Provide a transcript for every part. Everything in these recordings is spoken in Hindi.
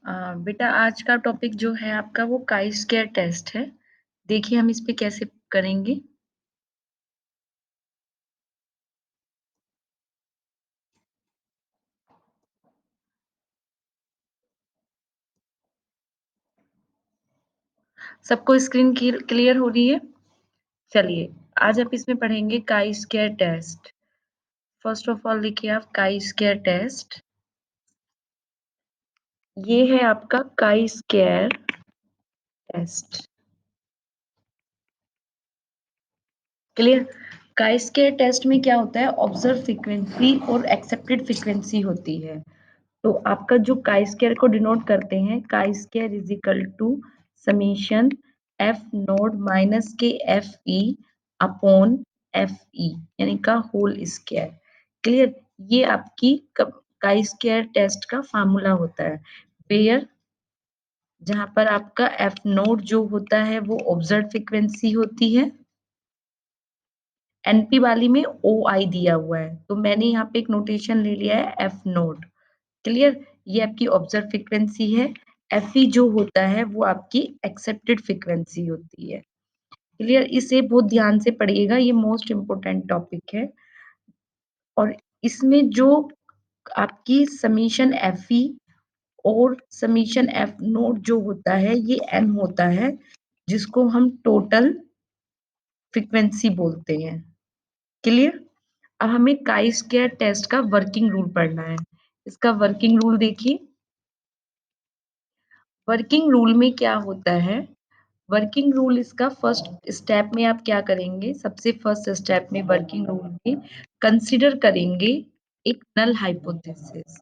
बेटा आज का टॉपिक जो है आपका वो काई स्क्वायर टेस्ट है। देखिए हम इस पे कैसे करेंगे। सबको स्क्रीन क्लियर हो रही है? चलिए, आज आप इसमें पढ़ेंगे chi square test. First of all लिखिए आप काई स्क्वायर टेस्ट। ये है आपका chi square test. Clear? Chi square test में क्या होता है? ऑब्जर्व फ्रीक्वेंसी और एक्सेप्टेड फ्रीक्वेंसी होती है। तो आपका जो काई स्क्वायर को डिनोट करते हैं, chi square is equal to summation F node minus के F E upon F E यानी का होल स्क्वायर। क्लियर? ये आपकी काई स्क्वायर टेस्ट का फार्मूला होता है। वेयर जहां पर आपका एफ नोड जो होता है वो ऑब्जर्व फ्रीक्वेंसी होती है। एनपी वाली में ओ आई दिया हुआ है, तो मैंने यहाँ पे एक नोटेशन ले लिया है एफ नोड। क्लियर? ये आपकी ऑब्जर्व फ्रीक्वेंसी है। एफई जो होता है वो आपकी एक्सेप्टेड फ्रीक्वेंसी होती है। क्लियर? इसे बहुत ध्यान से पढ़िएगा, ये मोस्ट इम्पोर्टेंट टॉपिक है। और इसमें जो आपकी समीशन एफई और समीशन एफ नोट जो होता है ये एन होता है, जिसको हम टोटल फ्रीक्वेंसी बोलते हैं। क्लियर? अब हमें काई स्क्वायर टेस्ट का वर्किंग रूल पढ़ना है। इसका वर्किंग रूल देखिए। वर्किंग रूल में क्या होता है? वर्किंग रूल इसका फर्स्ट स्टेप में आप क्या करेंगे? सबसे फर्स्ट स्टेप में वर्किंग रूल में कंसीडर करेंगे एक null hypothesis.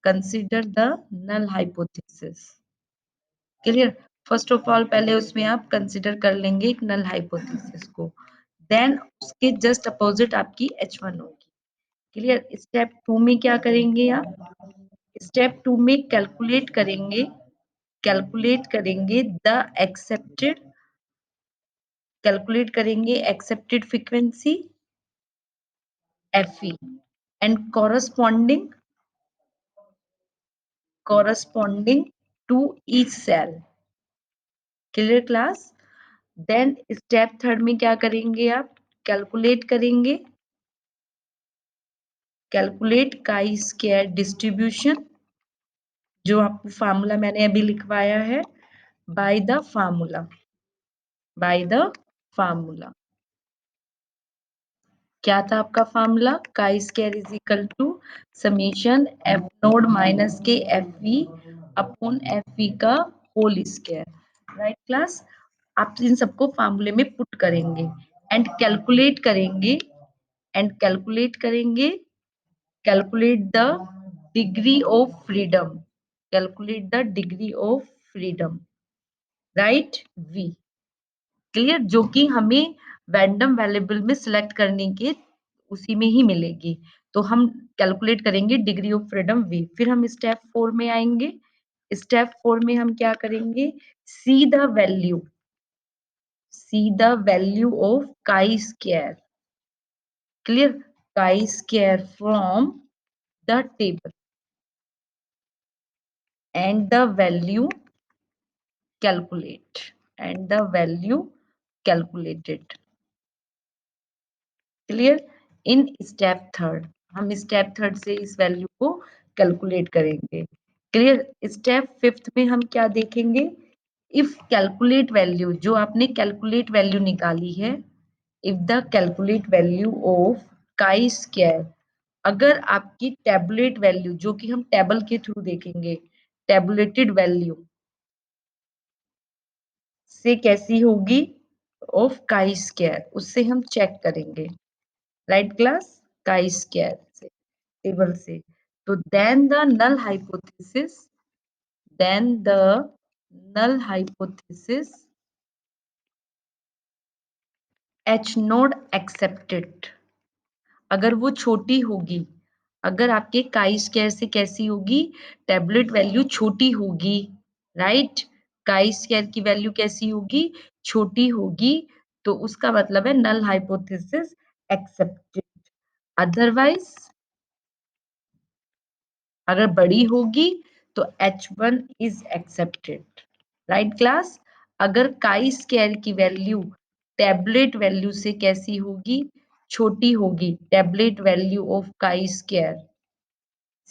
Consider the null hypothesis. Clear? First of all पहले उसमें आप कंसीडर कर लेंगे एक नल हाइपोथेसिस को। देन उसके जस्ट अपोजिट आपकी H1 होगी। क्लियर? स्टेप 2 में क्या करेंगे आप? स्टेप 2 में कैलकुलेट करेंगे द कैलकुलेट करेंगे accepted frequency Fe and corresponding to each cell। Clear class? Then step third में क्या करेंगे आप? कैलकुलेट काई स्क्वायर डिस्ट्रीब्यूशन, जो आपको फार्मूला मैंने अभी लिखवाया है, बाय द फार्मूला। क्या था आपका formula? Chi square is equal to summation F node minus के F V upon F V का होल स्क्वायर। Right class? आप इन सबको फार्मूले में पुट करेंगे एंड कैलकुलेट करेंगे calculate the degree of freedom right V. Clear? जो कि हमें रैंडम वेरिएबल में सिलेक्ट करने के उसी में ही मिलेगी। तो हम कैलकुलेट करेंगे डिग्री ऑफ फ्रीडम वी। फिर हम स्टेप 4 में आएंगे। स्टेप 4 में हम क्या करेंगे? See the value of chi square. Clear? Chi square from the table and the value calculate and the value calculated. Clear? In step third हम स्टेप थर्ड से इस वैल्यू को कैलकुलेट करेंगे। क्लियर? स्टेप फिफ्थ में हम क्या देखेंगे? इफ कैलकुलेट वैल्यू, जो आपने कैलकुलेट वैल्यू निकाली है, if the calculate value of chi square, अगर आपकी टेबुलेट वैल्यू, जो कि हम टेबल के थ्रू देखेंगे, टेबुलेटेड वैल्यू से कैसी होगी ऑफ काई स्क्वायर, उससे हम चेक करेंगे। Right class? काई स्क्वायर से, टेबल से। तो then the null hypothesis H naught accepted, अगर वो छोटी होगी, अगर आपके काई स्क्वायर से कैसी होगी? टेबलेट वैल्यू छोटी होगी। राइट? काई स्क्वायर की वैल्यू कैसी होगी? छोटी होगी। तो उसका मतलब है नल हाइपोथेसिस एक्सेप्टेड। अदरवाइज अगर बड़ी होगी तो H1 is accepted, right class. अगर काई स्क्वायर की वैल्यू टेबलेट वैल्यू से कैसी होगी, छोटी होगी, tablet value of chi square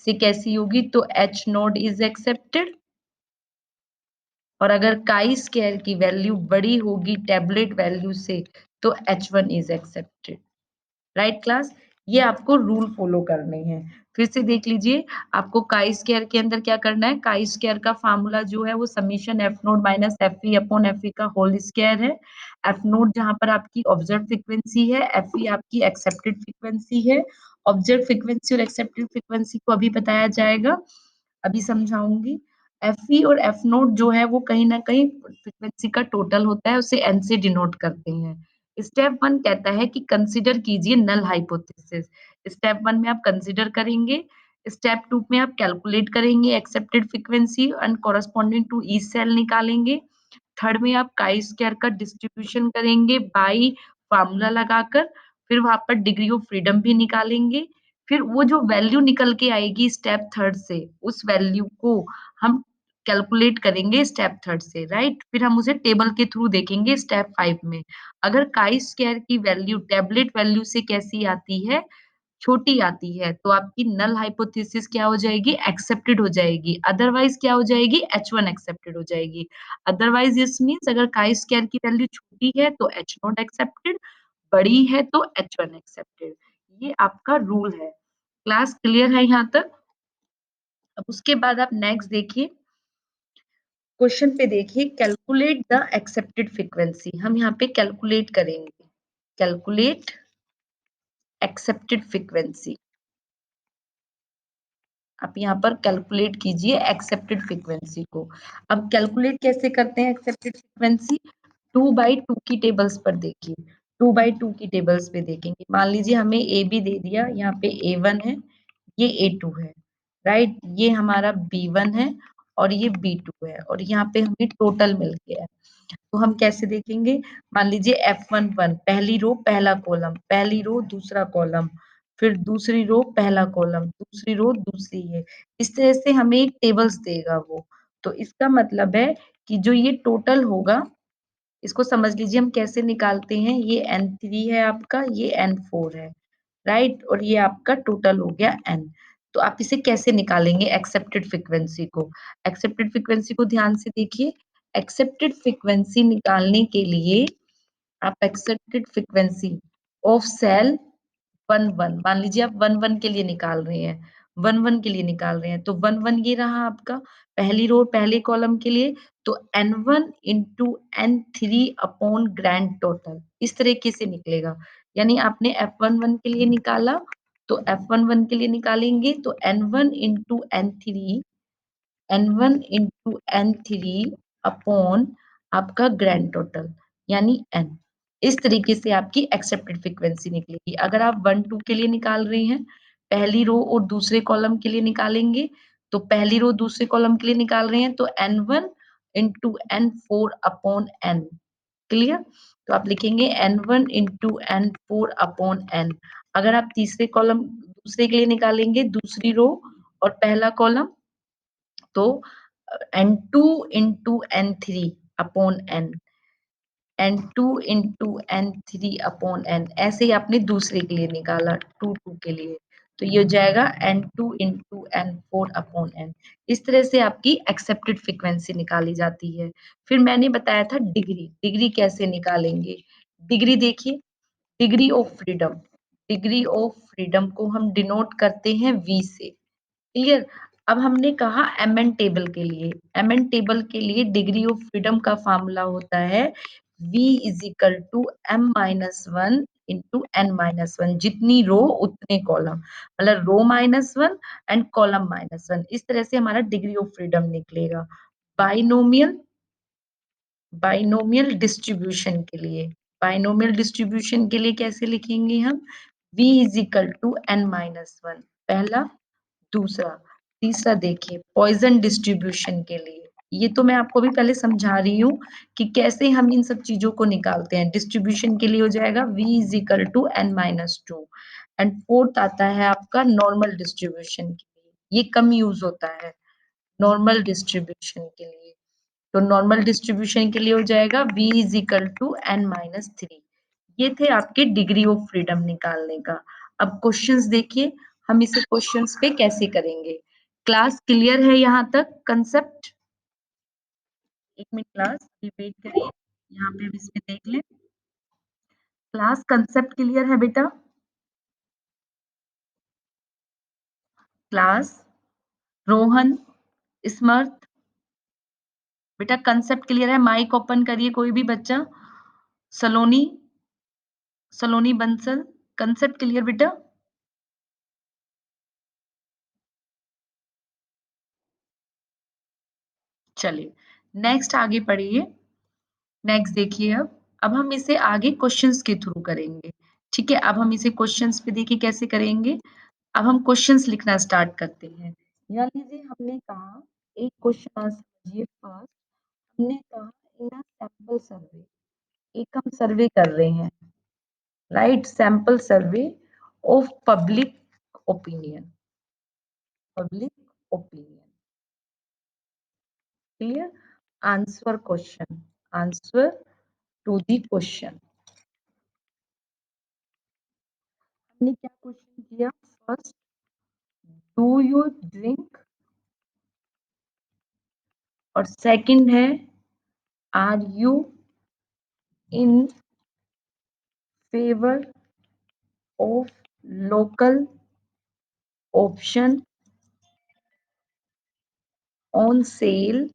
से कैसी होगी, तो H नोड इज एक्सेप्टेड। और अगर काई स्क्वायर की वैल्यू बड़ी होगी टेबलेट वैल्यू से, तो H1 is accepted, right class. ये आपको रूल फॉलो करने हैं। फिर से देख लीजिए, आपको काई स्क्वायर के अंदर क्या करना है, काई स्क्वायर का फार्मूला जो है वो summation F note minus F E upon F ई का होल स्क्वायर है। एफ नोट जहां पर आपकी ऑब्जर्व फ्रीक्वेंसी है, एफ ई आपकी एक्सेप्टेड फ्रीक्वेंसी है। ऑब्जर्व फ्रीक्वेंसी और एक्सेप्टेड फ्रीक्वेंसी को अभी बताया जाएगा, अभी समझाऊंगी। एफ ई और एफ नोट जो है वो कहीं ना कहीं फ्रीक्वेंसी का टोटल होता है, उसे एन से डिनोट करते हैं। स्टेप वन कहता है कि कंसीडर कीजिए नल हाइपोथेसिस। स्टेप वन में आप कंसीडर करेंगे, स्टेप टू में आप कैलकुलेट करेंगे accepted frequency and corresponding to each cell निकालेंगे। थर्ड में आप काई स्क्वायर का डिस्ट्रीब्यूशन करेंगे बाई फार्मूला लगाकर, फिर वहां पर डिग्री ऑफ फ्रीडम भी निकालेंगे। फिर वो जो वैल्यू निकल के आएगी स्टेप थर्ड से, उस वैल्यू को हम कैलकुलेट करेंगे स्टेप थर्ड से, राइट। फिर हम उसे टेबल के थ्रू देखेंगे स्टेप फाइव में। अगर काई स्क्वायर की वैल्यू टेबलेट वैल्यू से कैसी आती है, छोटी आती है, तो आपकी नल हाइपोथेसिस क्या हो जाएगी, एक्सेप्टेड हो जाएगी। अदरवाइज क्या हो जाएगी, H1 एक्सेप्टेड हो जाएगी। अदरवाइज दिस मीन्स अगर काई स्क्वायर की वैल्यू छोटी है तो H नॉट एक्सेप्टेड, बड़ी है तो H1 एक्सेप्टेड। ये आपका रूल है। क्लास क्लियर है यहाँ तक। अब उसके बाद आप नेक्स्ट देखिए, क्वेश्चन पे देखिए, कैलकुलेट द एक्सेप्टेड फ्रीक्वेंसी। हम यहाँ पे कैलकुलेट करेंगे, कैलकुलेट एक्सेप्टेड फ्रीक्वेंसी। आप यहाँ पर कैलकुलेट कीजिए एक्सेप्टेड फ्रीक्वेंसी को। अब कैलकुलेट कैसे करते हैं एक्सेप्टेड फ्रीक्वेंसी, 2/2 की टेबल्स पर देखिए, 2/2 की टेबल्स पे देखेंगे। मान लीजिए हमें ए बी दे दिया, यहाँ पे A1 है, ये A2 है, राइट। ये हमारा B1 है और ये B2 है, और यहाँ पे हमें टोटल मिल गया है। तो हम कैसे देखेंगे, मान लीजिए F11 पहली रो पहला कॉलम, पहली रो दूसरा कॉलम, फिर दूसरी रो पहला कॉलम, दूसरी रो दूसरी है। इस तरह से हमें एक टेबल्स देगा वो। तो इसका मतलब है कि जो ये टोटल होगा, इसको समझ लीजिए हम कैसे निकालते हैं, ये N3 है आपका, ये N4 है, राइट। और ये आपका टोटल हो गया N। तो आप इसे कैसे निकालेंगे एक्सेप्टेड फ्रीक्वेंसी को, एक्सेप्टेड फ्रीक्वेंसी को ध्यान से देखिए। एक्सेप्टेड फ्रीक्वेंसी निकालने के लिए आप एक्सेप्टेड फ्रीक्वेंसी ऑफ सेल 1 1, मान लीजिए आप 1 1 के लिए निकाल रहे हैं, 1 1 के लिए निकाल रहे हैं, तो 1 1 ये रहा आपका पहली रो पहले कॉलम के लिए। तो N1 into N3 upon grand total, इस तरीके से निकलेगा। यानी आपने F11 के लिए निकाला, तो F11 के लिए निकालेंगे तो N1 into N3, N1 into N3 upon आपका ग्रैंड टोटल यानी N। इस तरीके से आपकी एक्सेप्टेड फ्रीक्वेंसी निकलेगी। अगर आप 1 2 के लिए निकाल रहे हैं, पहली रो और दूसरे कॉलम के लिए निकालेंगे, तो पहली रो दूसरे कॉलम के लिए निकाल रहे हैं तो N1 into N4 upon N। Clear. तो आप लिखेंगे N1 into N4 upon N। अगर आप तीसरे कॉलम दूसरे के लिए निकालेंगे, दूसरी रो और पहला कॉलम, तो N2 into N3 upon N, N2 into N3 upon N। ऐसे ही आपने दूसरे के लिए निकाला 2 2 के लिए, तो ये हो जाएगा N2 into N4 upon N। इस तरह से आपकी एक्सेप्टेड फ्रीक्वेंसी निकाली जाती है। फिर मैंने बताया था डिग्री, डिग्री कैसे निकालेंगे। डिग्री देखिए, degree of freedom, degree of freedom को हम डिनोट करते हैं V से। क्लियर। अब हमने कहा एमएन टेबल के लिए, एमएन टेबल के लिए डिग्री ऑफ फ्रीडम का फार्मूला होता है V is equal to M minus one into N minus one. जितनी रो उतने कॉलम, मतलब रो -1 एंड कॉलम -1। इस तरह से हमारा डिग्री ऑफ फ्रीडम निकलेगा। बाइनोमियल, बाइनोमियल डिस्ट्रीब्यूशन के लिए, बाइनोमियल डिस्ट्रीब्यूशन के लिए कैसे लिखेंगे हम, V is equal to N minus one, पहला दूसरा तीसरा। देखिए पॉइजन डिस्ट्रीब्यूशन के लिए, ये तो मैं आपको भी पहले समझा रही हूँ कि कैसे हम इन सब चीजों को निकालते हैं। डिस्ट्रीब्यूशन के लिए हो जाएगा V is equal to N-2। And fourth आता है आपका नॉर्मल डिस्ट्रीब्यूशन के लिए, ये कम यूज होता है। नॉर्मल डिस्ट्रीब्यूशन के लिए। तो नॉर्मल डिस्ट्रीब्यूशन के लिए हो जाएगा v is equal to n minus three. ये थे आपके डिग्री ऑफ फ्रीडम निकालने का। अब क्वेश्चंस देखिए, हम इसे क्वेश्चंस पे कैसे करेंगे। क्लास क्लियर है यहाँ तक कंसेप्ट? एक मिनट क्लास वेट करिए, यहाँ पे हम इसमें देख लें। क्लास कंसेप्ट क्लियर है बेटा? क्लास रोहन स्मर्थ बेटा कंसेप्ट क्लियर है? माइक ओपन करिए कोई भी बच्चा। सलोनी सलोनी बंसल कंसेप्ट क्लियर बेटा? चलिए नेक्स्ट आगे पढ़िए। नेक्स्ट देखिए, अब हम इसे आगे क्वेश्चंस के थ्रू करेंगे। ठीक है, अब हम इसे क्वेश्चंस पे देखिए कैसे करेंगे। अब हम क्वेश्चंस लिखना स्टार्ट करते हैं। मान लीजिए हमने कहा एक क्वेश्चन समझिए फर्स्ट। हमने कहा इन अ सैंपल सर्वे, एक हम सर्वे कर रहे हैं, right? Sample survey of public opinion, public opinion. Clear? Answer question, answer to the question. हमने क्या क्वेश्चन किया? First, do you drink? और सेकंड है, are you in favour of local option on sale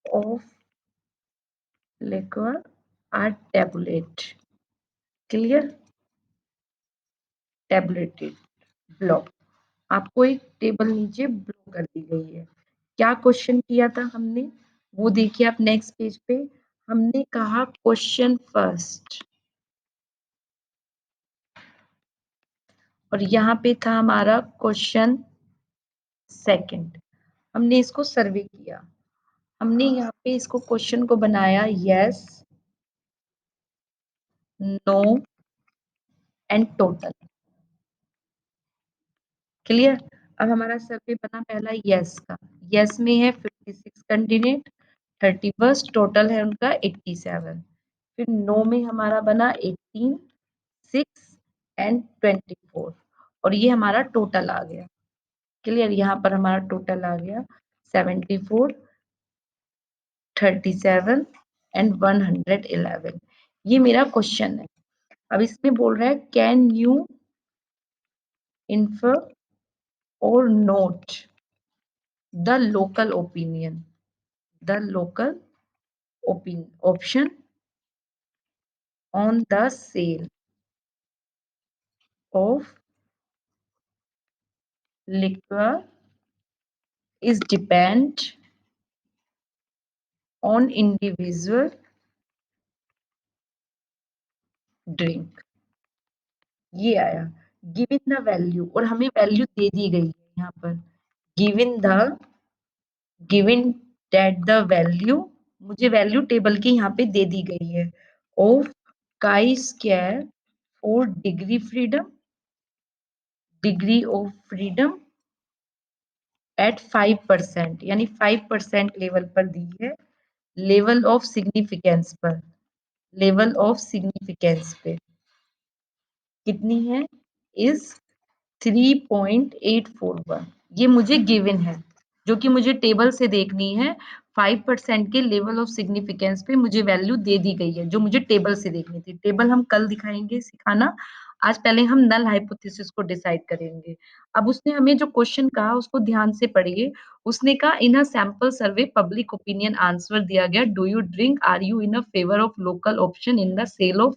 of liquor or tablet? Clear? Tabulated block, आपको एक टेबल नीचे ब्लॉक कर दी गई है। क्या क्वेश्चन किया था हमने, वो देखिए आप नेक्स्ट पेज पे। हमने कहा क्वेश्चन फर्स्ट, और यहाँ पे था हमारा क्वेश्चन सेकंड। हमने इसको सर्वे किया, हमने यहाँ पे इसको क्वेश्चन को बनाया yes, no and total. Clear? अब हमारा सर्वे बना पहला यस का। यस में है 56 कैंडिडेट, 31 टोटल है उनका 87। फिर नो में हमारा बना 18, 6 एंड 24, और ये हमारा टोटल आ गया। क्लियर? यहाँ पर हमारा टोटल आ गया 74, 37 एंड 111। ये मेरा क्वेश्चन है। अब इसमें बोल रहा है can you infer or note the local opinion, the local option on the sale of liquor is depend on individual drink। ये आया गिवन द वैल्यू, और हमें वैल्यू दे दी गई है यहाँ पर। Given the, given that the value, मुझे वैल्यू टेबल की यहाँ पे दे दी गई है, of chi square for degree freedom, degree of freedom at 5%, यानी 5% लेवल पर दी है। लेवल ऑफ सिग्निफिकेंस पर, लेवल ऑफ सिग्निफिकेंस पे कितनी है? इज 3.841। ये मुझे गिवन है, जो कि मुझे टेबल से देखनी है। 5% के लेवल ऑफ सिग्निफिकेंस पे मुझे वैल्यू दे दी गई है, जो मुझे टेबल से देखनी थी। टेबल हम कल दिखाएंगे सिखाना, आज पहले हम नल हाइपोथेसिस को डिसाइड करेंगे। अब उसने हमें जो क्वेश्चन कहा उसको ध्यान से पढ़िए। उसने कहा in a sample survey public opinion answer दिया गया, do you drink, are you in a favour of local option in the sale of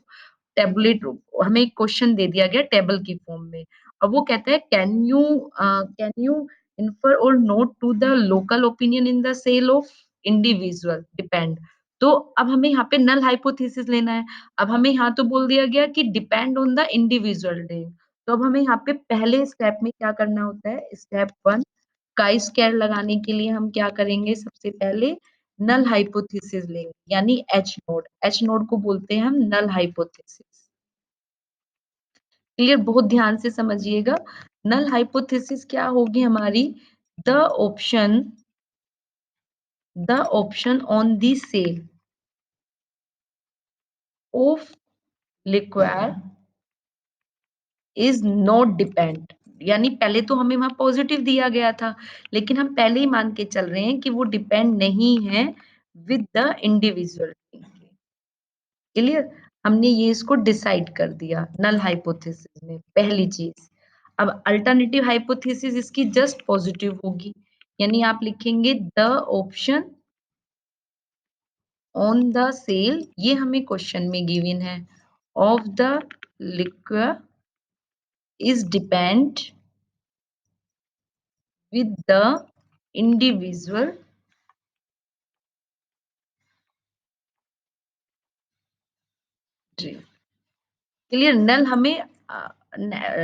tablet. हमें एक क्वेश्चन दे दिया गया टेबल की फॉर्म में। अब वो कहता है can you infer or not to the local opinion in the sale of individual depend. तो अब हमें यहाँ पे नल हाइपोथेसिस लेना है। अब हमें यहाँ तो बोल दिया गया कि depend on the individual day. तो अब हमें यहाँ पे पहले स्टेप में क्या करना होता है? स्टेप वन, काई स्क्वायर लगाने के लिए हम क्या करेंगे? सबसे पहले नल हाइपोथेसिस लेंगे, यानी एच नोड। एच नोड को बोलते हैं हम नल हाइपोथेसिस। क्लियर? बहुत ध्यान से समझिएगा। नल हाइपोथेसिस क्या होगी हमारी? The option on the sale of liquid is not depend, यानी पहले तो हमें वहां पॉजिटिव दिया गया था, लेकिन हम पहले ही मान के चल रहे हैं कि वो डिपेंड नहीं है विद द इंडिविजुअल। क्लियर? हमने ये इसको डिसाइड कर दिया नल हाइपोथेसिस में, पहली चीज। अब अल्टरनेटिव हाइपोथेसिस इसकी जस्ट पॉजिटिव होगी, यानी आप लिखेंगे the option on the sale, ये हमें क्वेश्चन में गिवन है, of the liquid is depend with the individual tree। Clear? Null हमें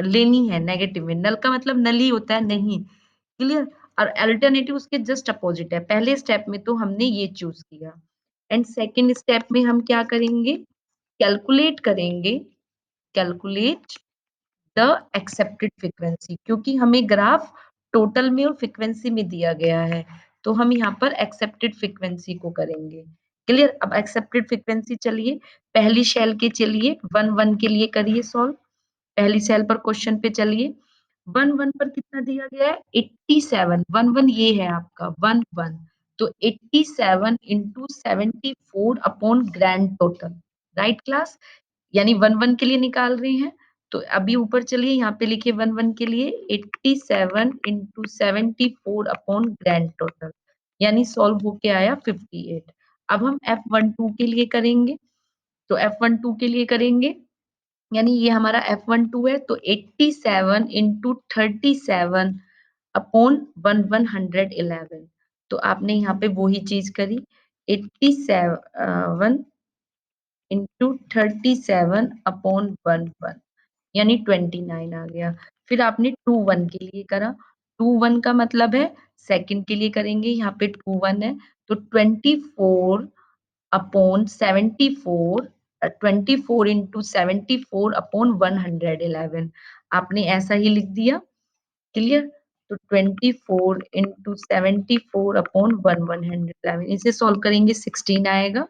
लेनी है नेगेटिव में, नल का मतलब नल ही होता है नहीं। क्लियर? और अल्टरनेटिव उसके जस्ट अपोजिट है। पहले स्टेप में तो हमने ये चूज किया, एंड सेकंड स्टेप में हम क्या करेंगे? कैलकुलेट करेंगे, कैलकुलेट द एक्सेप्टेड फ्रीक्वेंसी, क्योंकि हमें ग्राफ टोटल में और फ्रीक्वेंसी में दिया गया है, तो हम यहाँ पर एक्सेप्टेड फ्रीक्वेंसी को करेंगे। क्लियर? अब एक्सेप्टेड फ्रीक्वेंसी, चलिए पहली शेल के चलिए 1 1 के लिए करिए सॉल्व। पहली सेल पर क्वेश्चन पे चलिए, 1 1 पर कितना दिया गया है? 87। 1 1 ये है आपका 1 1, तो 87 into 74 upon grand total. Right class? यानी 1 1 के लिए निकाल रहे हैं, तो अभी ऊपर चलिए यहाँ पे लिखिए 1 1 के लिए 87 इंटू 74 अपॉन ग्रैंड टोटल, यानी सॉल्व होके आया 58। अब हम F12 के लिए करेंगे, तो F12 के लिए करेंगे, यानी ये हमारा F12 है, तो 87 इंटू 37 अपॉन 111। तो आपने यहाँ पे वही चीज करी, 87 इंटू 37 अपॉन 11, यानी 29 आ गया। फिर आपने 2 1 के लिए करा, 2 1 का मतलब है सेकंड के लिए करेंगे, यहाँ पे 2 1 है, तो 24 अपॉन 74, 24 इंटू 74 अपॉन 111, आपने ऐसा ही लिख दिया। क्लियर? तो 24 इंटू 74 अपॉन 111, इसे सॉल्व करेंगे 16 आएगा।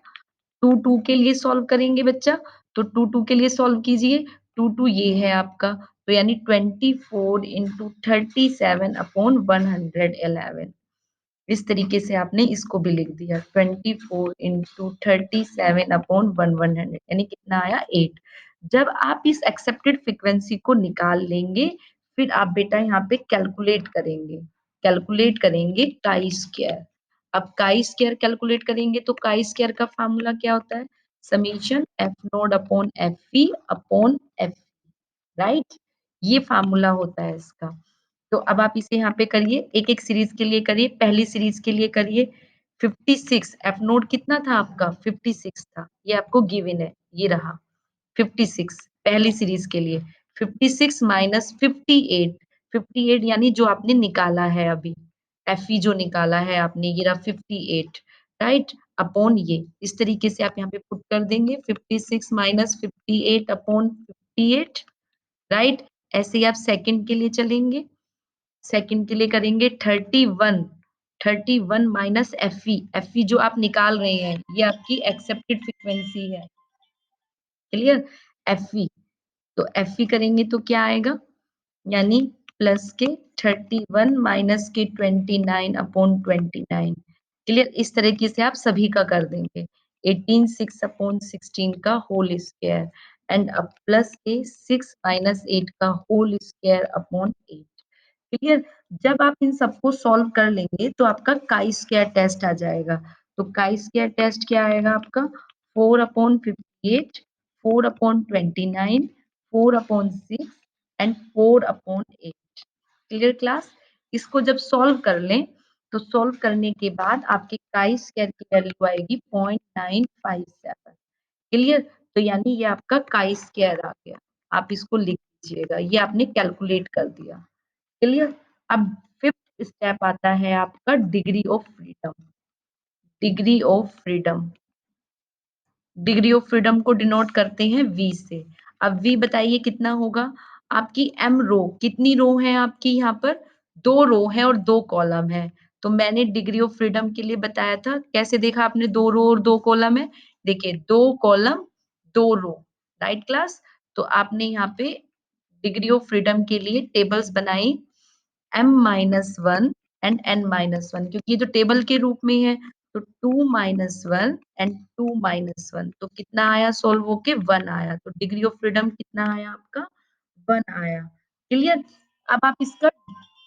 2 2 के लिए सॉल्व करेंगे बच्चा, तो 2 2 के लिए सॉल्व कीजिए। 2 2 ये है आपका, तो यानी 24 इंटू 37 अपॉन 111, इस तरीके से आपने इसको भी लिख दिया, 24 इंटू 37 अपॉन 1 100, यानी कितना आया 8। जब आप इस एक्सेप्टेड फ्रीक्वेंसी को निकाल लेंगे, फिर आप बेटा यहाँ पे कैलकुलेट करेंगे, कैलकुलेट करेंगे काई स्क्वायर। अब काई स्क्वायर कैलकुलेट करेंगे, तो काई स्क्वायर का फार्मूला क्या होता है? Summation F node upon F P upon F, right? ये फार्मूला होता है इसका। तो अब आप इसे यहाँ पे करिए, एक-एक सीरीज के लिए करिए। पहली सीरीज के लिए करिए 56, एफ नोट कितना था आपका? 56 था, ये आपको गिवन है, ये रहा 56 पहली सीरीज के लिए। 56 माइनस 58, 58 यानी जो आपने निकाला है अभी, एफई जो निकाला है आपने, ये रहा 58, राइट? अपॉन ये, इस तरीके से आप यहाँ पे पुट कर देंगे, 56 माइनस 58 अपॉन 58, राइट? ऐसे ही आप सेकंड के लिए चलेंगे, सेकंड के लिए करेंगे 31, 31 माइनस एफई, एफई जो आप निकाल रहे हैं, ये आपकी एक्सेप्टेड फ्रीक्वेंसी है। क्लियर? एफई, तो एफई करेंगे तो क्या आएगा? यानी प्लस के 31 माइनस के 29 अपॉन 29। क्लियर? इस तरीके से आप सभी का कर देंगे, 18 6 अपॉन 16 का होल स्क्वायर, एंड अब प्लस के 6 माइनस 8 का होल स्क्वायर अपॉन 8। क्लियर? जब आप इन सबको सॉल्व कर लेंगे, तो आपका काई स्क्वायर टेस्ट आ जाएगा। तो काई स्क्वायर टेस्ट क्या आएगा आपका? 4 upon 58, 4 upon 29, 4 upon 6 and 4 upon 8। Clear class? इसको जब सॉल्व कर लें, तो सॉल्व करने के बाद आपके काई स्क्वायर की वैल्यू आएगी 0.957। क्लियर? तो यानी ये आपका काई स्क्वायर आ गया। आप इसको लिख लीजिएगा, ये आपने कैलकुलेट कर दिया। क्लियर? अब फिफ्थ स्टेप आता है आपका degree of freedom. Degree of freedom, degree of freedom को डिनोट करते हैं V से। अब वी बताइए कितना होगा? आपकी एम रो, कितनी रो है आपकी यहाँ पर? 2 रो है और 2 कॉलम है। तो मैंने डिग्री ऑफ फ्रीडम के लिए बताया था, कैसे देखा आपने 2 रो और 2 कॉलम है? देखिए 2 कॉलम, 2 रो, राइट क्लास? तो आपने यहाँ पे डिग्री ऑफ फ्रीडम के लिए टेबल्स बनाई m-1 एंड n-1 क्योंकि ये तो टेबल के रूप में है, तो 2-1 एंड 2-1 तो कितना आया सॉल्व होके 1 आया, तो डिग्री ऑफ फ्रीडम कितना आया आपका? 1 आया। क्लियर? अब आप इसका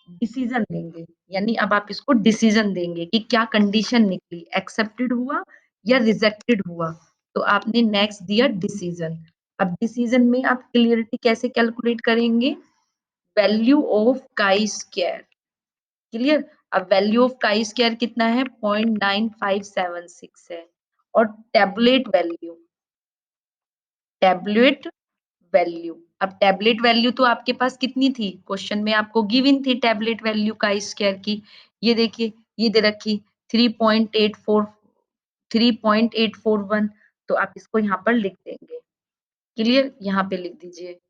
डिसीजन लेंगे, यानी अब आप इसको डिसीजन देंगे कि क्या कंडीशन निकली, एक्सेप्टेड हुआ या रिजेक्टेड हुआ। तो आपने नेक्स्ट दिया डिसीजन। अब डिसीजन में आप क्लियरिटी कैसे कैलकुलेट करेंगे? Value of chi square. Clear? अब वैल्यू ऑफ काई स्क्वायर कितना है? 0.9576 है। और टैबलेट वैल्यू, अब टैबलेट वैल्यू तो आपके पास कितनी थी? क्वेश्चन में आपको गिवन थी टैबलेट वैल्यू काई स्क्वायर की। ये देखिए, ये दे रखी 3.84 3.841, तो आप इसको यहाँ पर लिख देंगे। क्लियर? यहाँ पे लिख दीजिए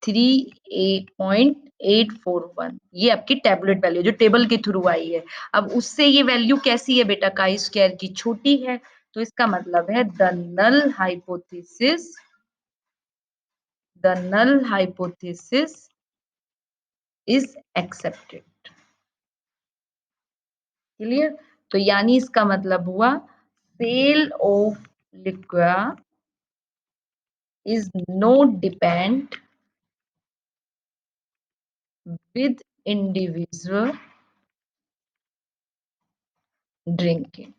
38.841, ये आपकी टैबलेट वैल्यू जो टेबल के थ्रू आई है। अब उससे ये वैल्यू कैसी है बेटा? काई स्क्वायर की छोटी है, तो इसका मतलब है the null hypothesis is accepted. Clear? तो यानी इसका मतलब हुआ sale of liquor is not depend with individual drinking.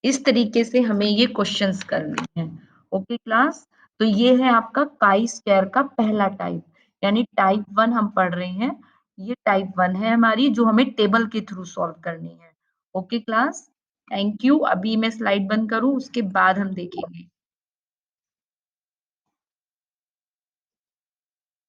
इस तरीके से हमें ये क्वेश्चंस करने हैं। Okay class? तो ये है आपका काई स्क्वायर का पहला टाइप, यानी टाइप 1 हम पढ़ रहे हैं। ये टाइप 1 है हमारी, जो हमें टेबल के थ्रू सॉल्व करनी है। Okay class? Thank you. अभी मैं स्लाइड बंद करूं, उसके बाद हम देखेंगे।